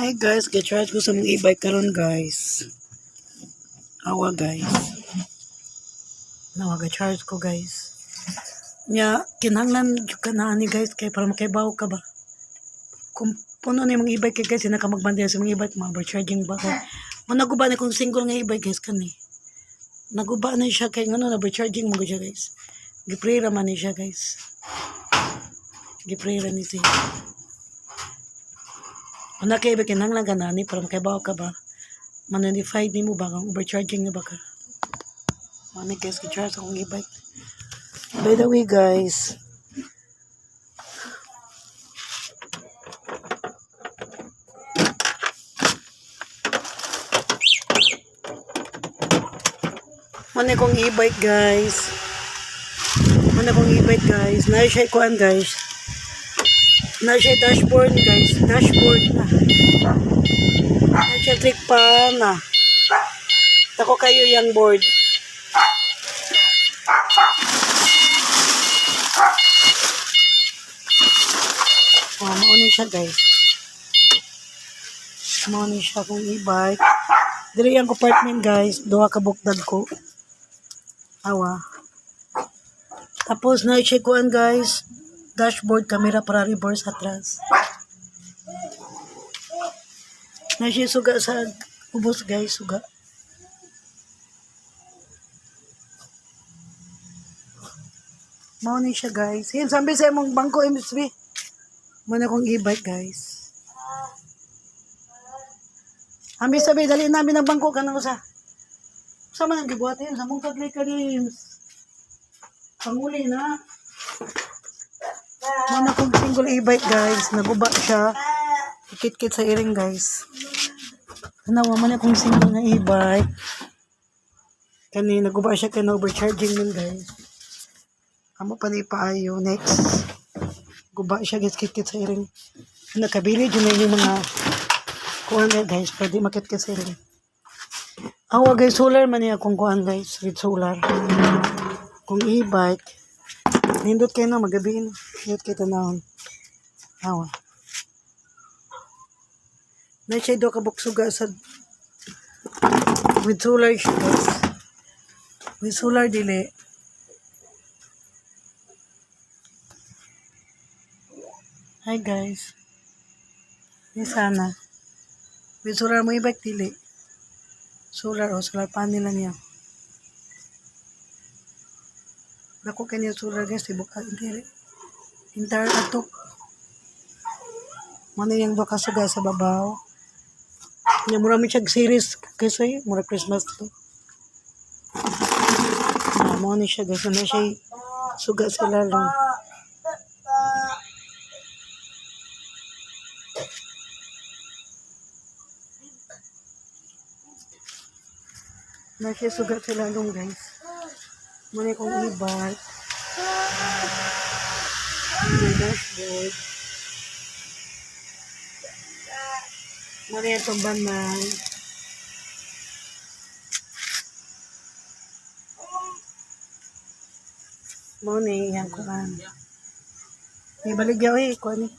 Hi guys, get-charge ko sa mga e-bike karon guys. Awa guys. Nawa get-charge ko guys. Nya kinahanglan jud ka na ani guys kay para makaibaw ka ba. Kung puno ni mga e-bike guys, na ka magbantay sa mga e-bike, ma-charging ba kay. Mo naguba na kung single nga e-bike guys kani. Naguba na siya kay ngano na charging mo siya guys. Giprira man ni siya guys. Giprira ni siya. Una kay ba kinahanglan ka na ni para makaibaw ka ba. Man-notified ni mo ba kung overcharging na ba ka. Mami guys, get-charge akong e-bike. By the way guys, mana kong e-bike guys. Mana kong e-bike guys. Na siya kuan guys. Na siya dashboard guys. Dashboard na. Na siya trick pa na. Tako kayo yung board. Mauni siya guys. Mauni siya kong e-bike. Dili ang compartment guys. Duha ka bukdad ko. Awa. Tapos na siya kuan guys. Dashboard, camera para reverse atras. Na siya suga sa ubos guys. Suga. Mauni siya guys. Yan, sabi sa imong bangko MSB. Muna kong e-bike guys. Ambi sabi, dali namin ang bangko ka na usa. Usa man ang gibuhatin sa mong kaglikaris. Panguli na. Muna kong single e-bike guys. Naguba siya. Ikit-kit sa iring guys. Nawa man akong single na e-bike. Kani naguba siya kay overcharging nun guys. Amo pa ni paayo next. Guba siya guys, kit-kit sa iring. Nakabili dyan na yung mga kuhan guys, pwede makit-kit sa iring. Awa guys, solar man niya kung kuhan guys, with solar. Kung e-bike, nindot kayo na magabihin. Nindot kayo tanahon. Awa. Na siya do kabuksuga sa with solar siya guys. With solar dili. Hi guys. Ni sana. With solar mo e-bike dili. Solar o solar panel lang niya. Dako kanya solar guys, tibok dili. Entire atok. Mano yung do kasuga sa babaw. Nya mura mi siya series kasi mura Christmas to. Mo ni siya guys, na siya suga sila lang. Na siya sugat sila lang guys. Muna kong e-bike. May dashboard. Muna yung tumbanan. Muna yung kuhan. May baligyaw kuhan eh.